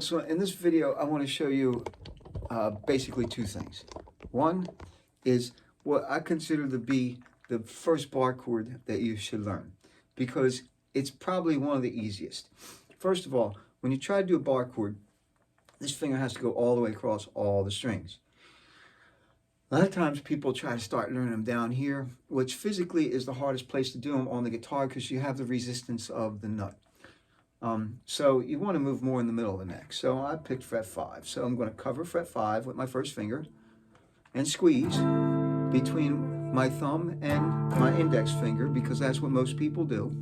So in this video, I want to show you basically two things. One is what I consider to be the first bar chord that you should learn, because it's probably one of the easiest. First of all, when you try to do a bar chord, this finger has to go all the way across all the strings. A lot of times people try to start learning them down here, which physically is the hardest place to do them on the guitar because you have the resistance of the nut. So you want to move more in the middle of the neck. So I picked fret 5. So I'm going to cover fret 5 with my first finger and squeeze between my thumb and my index finger, because that's what most people do.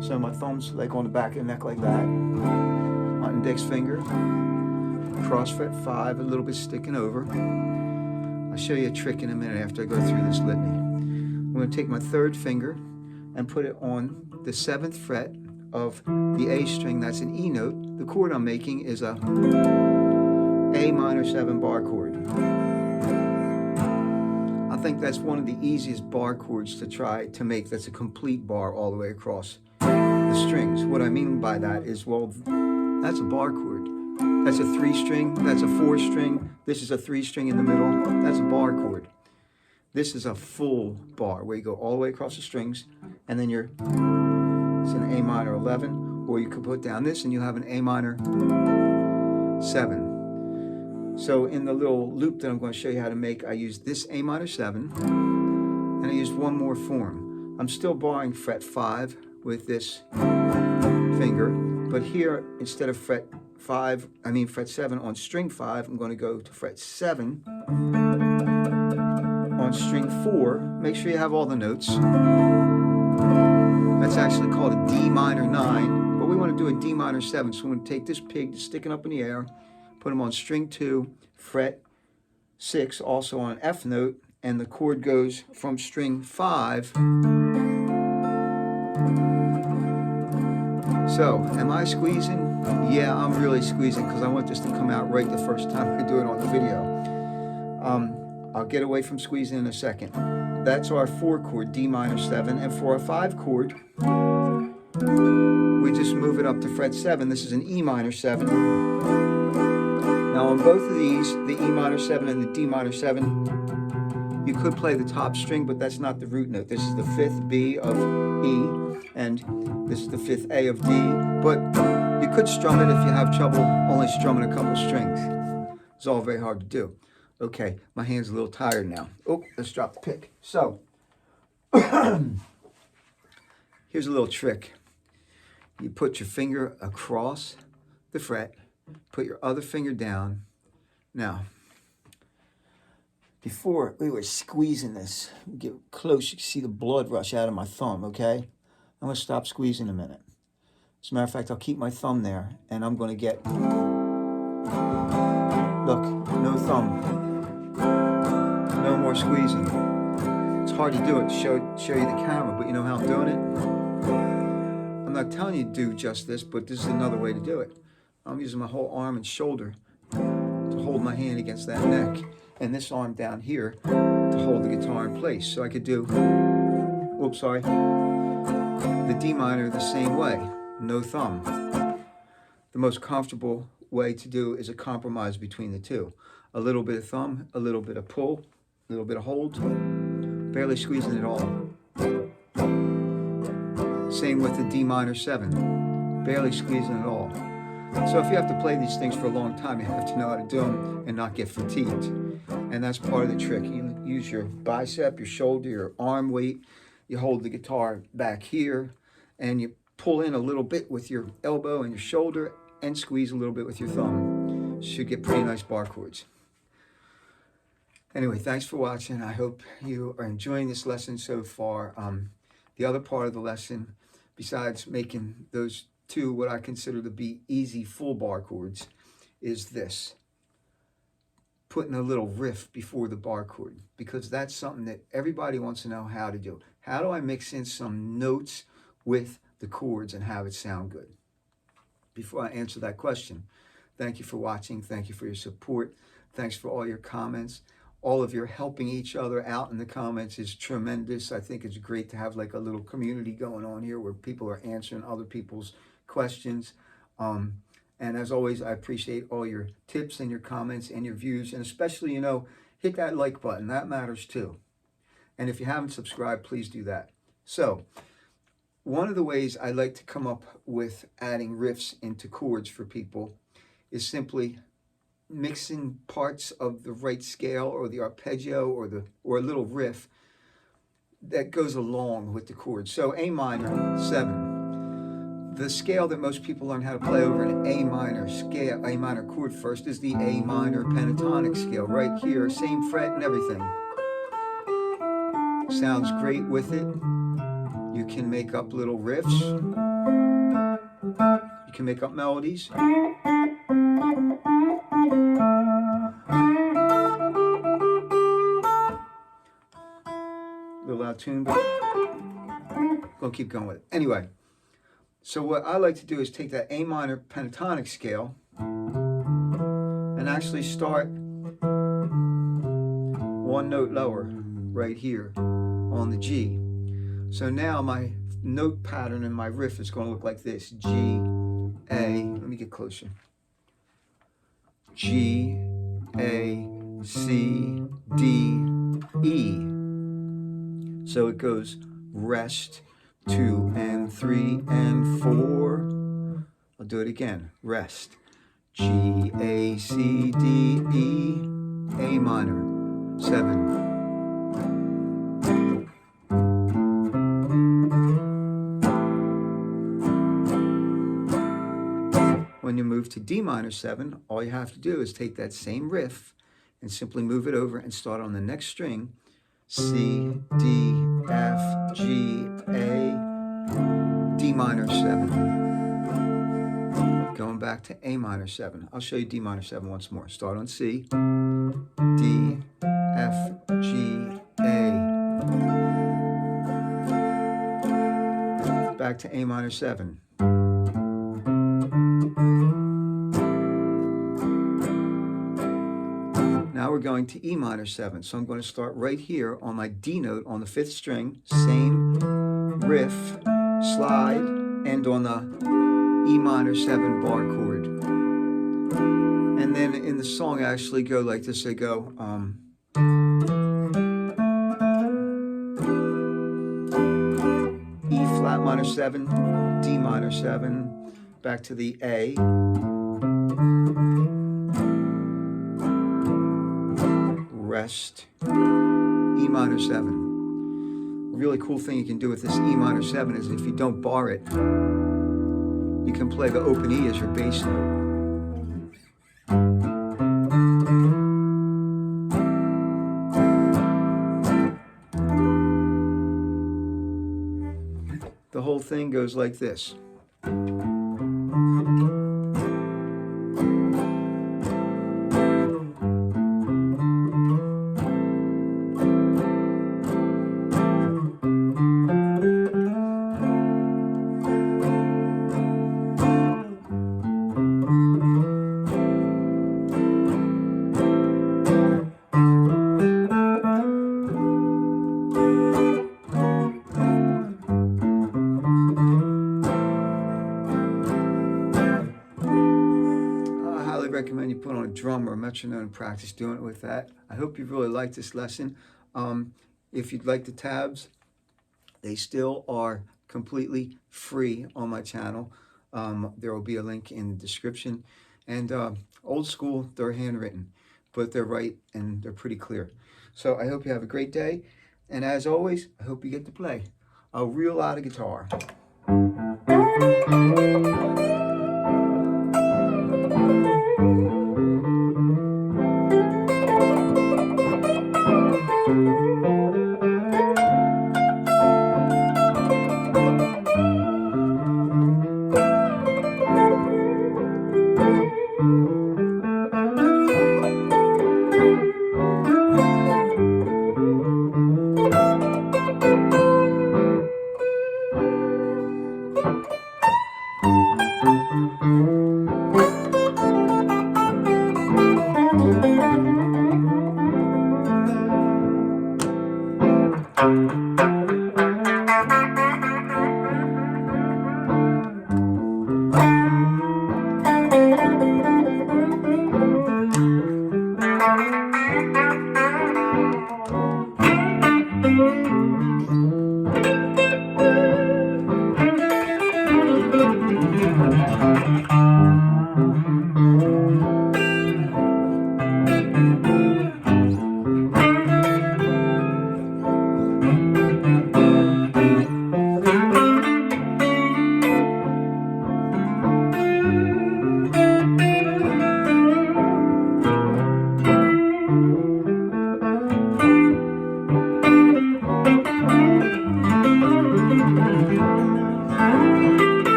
So my thumb's like on the back of the neck like that. My index finger, cross fret 5, a little bit sticking over. I'll show you a trick in a minute after I go through this litany. I'm going to take my third finger and put it on the 7th fret of the A string. That's an E note. The chord I'm making is a A minor 7 bar chord. I think that's one of the easiest bar chords to try to make that's a complete bar all the way across the strings. What I mean by that is, well, that's a bar chord. That's a 3 string, that's a 4 string, this is a 3 string in the middle, that's a bar chord. This is a full bar where you go all the way across the strings, and then it's an A minor 11, or you could put down this and you have an A minor 7. So in the little loop that I'm going to show you how to make, I use this A minor 7, and I used one more form. I'm still barring fret 5 with this finger, but here, instead of fret 7 on string 5, I'm going to go to fret 7 on string 4. Make sure you have all the notes. That's actually called a D minor 9, but we want to do a D minor 7. So I'm going to take this pig that's sticking up in the air, put him on string 2, fret 6, also on an F note, and the chord goes from string 5. So, am I squeezing? Yeah, I'm really squeezing because I want this to come out right the first time I do it on the video. I'll get away from squeezing in a second. That's our 4 chord, D minor 7, and for our 5 chord, we just move it up to fret 7. This is an E minor 7. Now on both of these, the E minor 7 and the D minor 7, you could play the top string, but that's not the root note. This is the 5th B of E, and this is the 5th A of D, but you could strum it if you have trouble only strumming a couple strings. It's all very hard to do. Okay, my hand's a little tired now. Oh, let's drop the pick. So, here's a little trick. You put your finger across the fret, put your other finger down. Now, before we were squeezing this, get close, you can see the blood rush out of my thumb, okay? I'm going to stop squeezing a minute. As a matter of fact, I'll keep my thumb there, and I'm going to get, look, no thumb. No more squeezing. It's hard to do it, show you the camera, but you know how I'm doing it? I'm not telling you to do just this, but this is another way to do it. I'm using my whole arm and shoulder to hold my hand against that neck, and this arm down here to hold the guitar in place. So I could do, oops, sorry, the D minor the same way, no thumb. The most comfortable way to do is a compromise between the two. A little bit of thumb, a little bit of pull, a little bit of hold, barely squeezing it all. Same with the D minor 7, barely squeezing it all. So if you have to play these things for a long time, you have to know how to do them and not get fatigued. And that's part of the trick. You use your bicep, your shoulder, your arm weight. You hold the guitar back here, and you pull in a little bit with your elbow and your shoulder, and squeeze a little bit with your thumb. Should get pretty nice bar chords. Anyway, thanks for watching. I hope you are enjoying this lesson so far. The other part of the lesson, besides making those two what I consider to be easy full bar chords, is this: putting a little riff before the bar chord, because that's something that everybody wants to know how to do. How do I mix in some notes with the chords and have it sound good? Before I answer that question, thank you for watching. Thank you for your support. Thanks for all your comments. All of your helping each other out in the comments is tremendous. I think it's great to have like a little community going on here where people are answering other people's questions. And as always, I appreciate all your tips and your comments and your views. And especially, you know, hit that like button. That matters too. And if you haven't subscribed, please do that. So one of the ways I like to come up with adding riffs into chords for people is simply mixing parts of the right scale or the arpeggio or a little riff that goes along with the chord. So A minor 7. The scale that most people learn how to play over an A minor scale, A minor chord first, is the A minor pentatonic scale right here, same fret and everything. Sounds great with it. You can make up little riffs. You can make up melodies. Little out of tune, but we'll keep going with it. Anyway, so what I like to do is take that A minor pentatonic scale and actually start one note lower right here on the G. So now my note pattern and my riff is going to look like this: G, A, let me get closer. G, A, C, D, E. So it goes rest, 2 and 3 and 4. I'll do it again. Rest. G, A, C, D, E, A minor, 7. When you move to D minor 7, all you have to do is take that same riff and simply move it over and start on the next string. C, D, F, G, A, D minor 7. Going back to A minor 7. I'll show you D minor 7 once more. Start on C, D, F, G, A. Back to A minor 7. Now we're going to E minor 7. So I'm going to start right here on my D note on the 5th string, same riff, slide, and on the E minor 7 bar chord. And then in the song I actually go like this. I go E flat minor 7, D minor 7, back to the A, rest, E minor 7. A really cool thing you can do with this E minor 7 is if you don't bar it, you can play the open E as your bass note. The whole thing goes like this. recommend you put on a drum or a metronome and practice doing it with that. I hope you really liked this lesson. If you'd like the tabs, they still are completely free on my channel. There will be a link in the description. And old school, they're handwritten, but they're right and they're pretty clear. So I hope you have a great day. And as always, I hope you get to play a real lot of guitar.